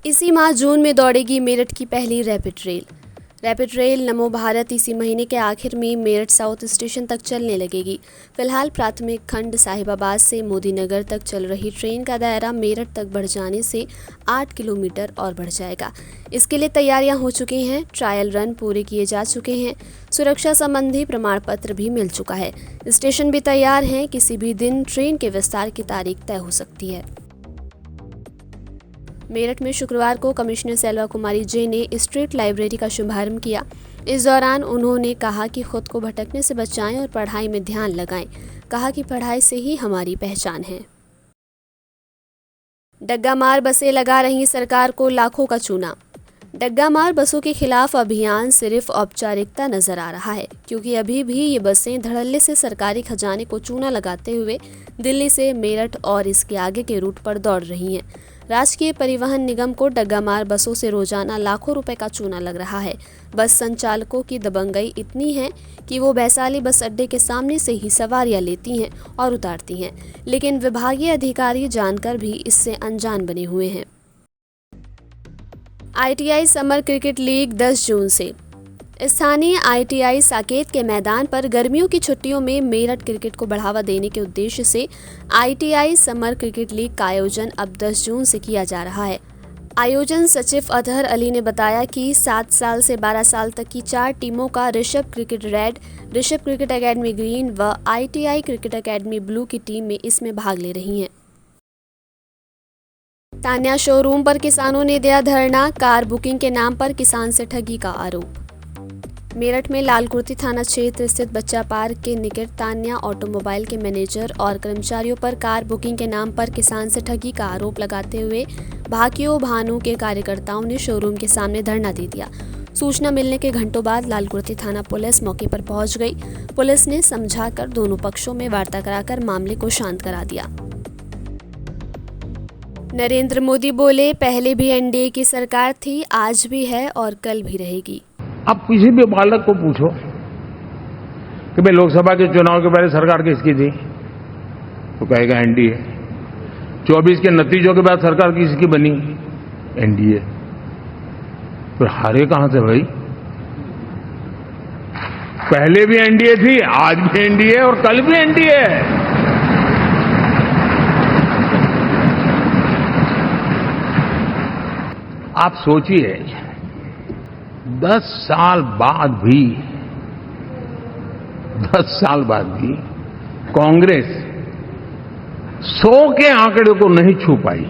इसी माह जून में दौड़ेगी मेरठ की पहली रैपिड रेल। रैपिड रेल नमो भारत इसी महीने के आखिर में मेरठ साउथ स्टेशन तक चलने लगेगी। फिलहाल प्राथमिक खंड साहिबाबाद से मोदीनगर तक चल रही ट्रेन का दायरा मेरठ तक बढ़ जाने से 8 किलोमीटर और बढ़ जाएगा। इसके लिए तैयारियां हो चुकी हैं, ट्रायल रन पूरे किए जा चुके हैं, सुरक्षा संबंधी प्रमाण पत्र भी मिल चुका है। स्टेशन भी तैयार हैं, किसी भी दिन ट्रेन के विस्तार की तारीख तय हो सकती है। मेरठ में शुक्रवार को कमिश्नर सेल्वा कुमारी जे ने स्ट्रीट लाइब्रेरी का शुभारंभ किया। इस दौरान उन्होंने कहा कि खुद को भटकने से बचाएं और पढ़ाई में ध्यान लगाएं। कहा कि पढ़ाई से ही हमारी पहचान है। डग्गा मार बसें लगा रही सरकार को लाखों का चूना। डग्गा मार बसों के खिलाफ अभियान सिर्फ औपचारिकता नजर आ रहा है, क्योंकि अभी भी ये बसें धड़ल्ले से सरकारी खजाने को चूना लगाते हुए दिल्ली से मेरठ और इसके आगे के रूट पर दौड़ रही हैं। राजकीय परिवहन निगम को डग्गा मार बसों से रोजाना लाखों रुपए का चूना लग रहा है। बस संचालकों की दबंगई इतनी है कि वो वैशाली बस अड्डे के सामने से ही सवारियां लेती हैं और उतारती हैं, लेकिन विभागीय अधिकारी जानकर भी इससे अनजान बने हुए हैं। ITI समर क्रिकेट लीग 10 जून से। स्थानीय ITI साकेत के मैदान पर गर्मियों की छुट्टियों में मेरठ क्रिकेट को बढ़ावा देने के उद्देश्य से ITI समर क्रिकेट लीग का आयोजन अब 10 जून से किया जा रहा है। आयोजन सचिव अतहर अली ने बताया कि 7 साल से 12 साल तक की 4 टीमों का Rishabh cricket red, Rishabh cricket academy green व ITI क्रिकेट एकेडमी ब्लू की टीम में इसमें भाग ले रही हैं। तान्या शोरूम पर किसानों ने दिया धरना, कार बुकिंग के नाम पर किसान से ठगी का आरोप। मेरठ में लालकुर्ती थाना क्षेत्र स्थित बच्चा पार्क के निकट तान्या ऑटोमोबाइल के मैनेजर और कर्मचारियों पर कार बुकिंग के नाम पर किसान से ठगी का आरोप लगाते हुए भाकियों भानु के कार्यकर्ताओं ने शोरूम के सामने धरना दे दिया। सूचना मिलने के घंटों बाद लालकुर्ती थाना पुलिस मौके पर पहुंच गई। पुलिस ने समझाकर दोनों पक्षों में वार्ता कराकर मामले को शांत करा दिया। नरेंद्र मोदी बोले, पहले भी NDA की सरकार थी, आज भी है और कल भी रहेगी। अब किसी भी बालक को पूछो कि भाई लोकसभा के चुनाव के पहले सरकार किसकी थी, तो कहेगा NDA। 24 के नतीजों के बाद सरकार किसकी बनी, NDA। फिर हारे कहां से भाई? पहले भी NDA थी, आज भी NDA और कल भी NDA है। आप सोचिए, 10 साल बाद भी कांग्रेस 100 के आंकड़े को नहीं छू पाई।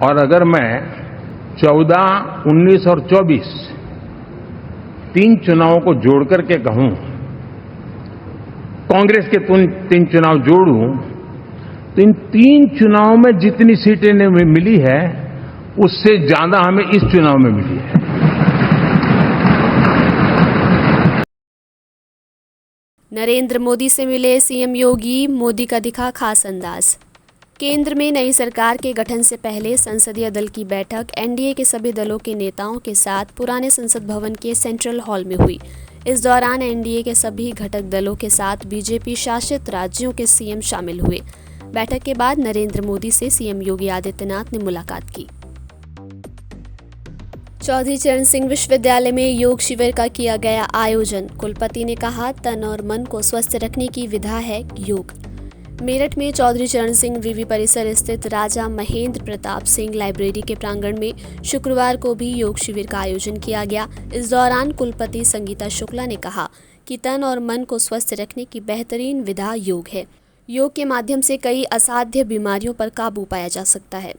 और अगर मैं 14, 19 और 24 3 चुनावों को जोड़ करके कहूं, कांग्रेस के 3 चुनाव जोड़ूं, तो इन 3 चुनावों में जितनी सीटें मिली है उससे ज्यादा हमें इस चुनाव में मिली है। नरेंद्र मोदी से मिले CM योगी, मोदी का दिखा खास अंदाज। केंद्र में नई सरकार के गठन से पहले संसदीय दल की बैठक NDA के सभी दलों के नेताओं के साथ पुराने संसद भवन के सेंट्रल हॉल में हुई। इस दौरान NDA के सभी घटक दलों के साथ BJP शासित राज्यों के CM शामिल हुए। बैठक के बाद नरेंद्र मोदी से CM योगी आदित्यनाथ ने मुलाकात की। चौधरी चरण सिंह विश्वविद्यालय में योग शिविर का किया गया आयोजन। कुलपति ने कहा, तन और मन को स्वस्थ रखने की विधा है योग। मेरठ में चौधरी चरण सिंह विवि परिसर स्थित राजा महेंद्र प्रताप सिंह लाइब्रेरी के प्रांगण में शुक्रवार को भी योग शिविर का आयोजन किया गया। इस दौरान कुलपति संगीता शुक्ला ने कहा कि तन और मन को स्वस्थ रखने की बेहतरीन विधा योग है। योग के माध्यम से कई असाध्य बीमारियों पर काबू पाया जा सकता है।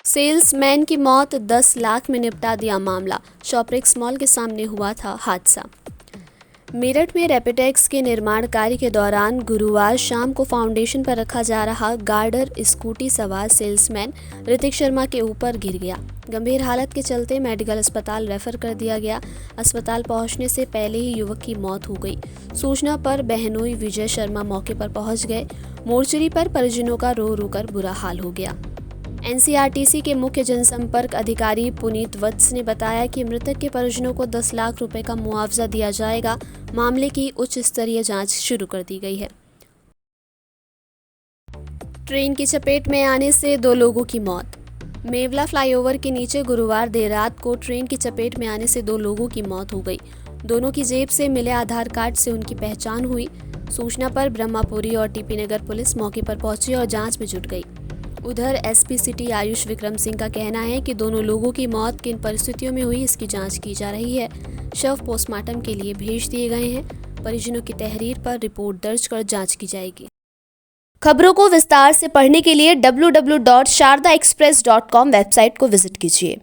सेल्समैन की मौत, 10 लाख में निपटा दिया मामला। शॉपरेक्स मॉल के सामने हुआ था हादसा। मेरठ में रैपिडेक्स के निर्माण कार्य के दौरान गुरुवार शाम को फाउंडेशन पर रखा जा रहा गार्डर स्कूटी सवार सेल्समैन ऋतिक शर्मा के ऊपर गिर गया। गंभीर हालत के चलते मेडिकल अस्पताल रेफर कर दिया गया। अस्पताल पहुंचने से पहले ही युवक की मौत हो गई। सूचना पर बहनोई विजय शर्मा मौके पर पहुंच गए। मोर्चरी पर परिजनों का रो रो कर बुरा हाल हो गया। एनसीआरटीसी के मुख्य जनसंपर्क अधिकारी पुनीत वत्स ने बताया कि मृतक के परिजनों को 10 लाख रुपए का मुआवजा दिया जाएगा। मामले की उच्च स्तरीय जांच शुरू कर दी गई है। ट्रेन की चपेट में आने से 2 लोगों की मौत। मेवला फ्लाईओवर के नीचे गुरुवार देर रात को ट्रेन की चपेट में आने से 2 लोगों की मौत हो गई। दोनों की जेब से मिले आधार कार्ड से उनकी पहचान हुई। सूचना पर ब्रह्मापुरी और टीपी नगर पुलिस मौके पर पहुंची और जांच में जुट गई। उधर एसपी सिटी आयुष विक्रम सिंह का कहना है कि दोनों लोगों की मौत किन परिस्थितियों में हुई इसकी जांच की जा रही है। शव पोस्टमार्टम के लिए भेज दिए गए हैं। परिजनों की तहरीर पर रिपोर्ट दर्ज कर जांच की जाएगी। खबरों को विस्तार से पढ़ने के लिए www.shardaexpress.com वेबसाइट को विजिट कीजिए।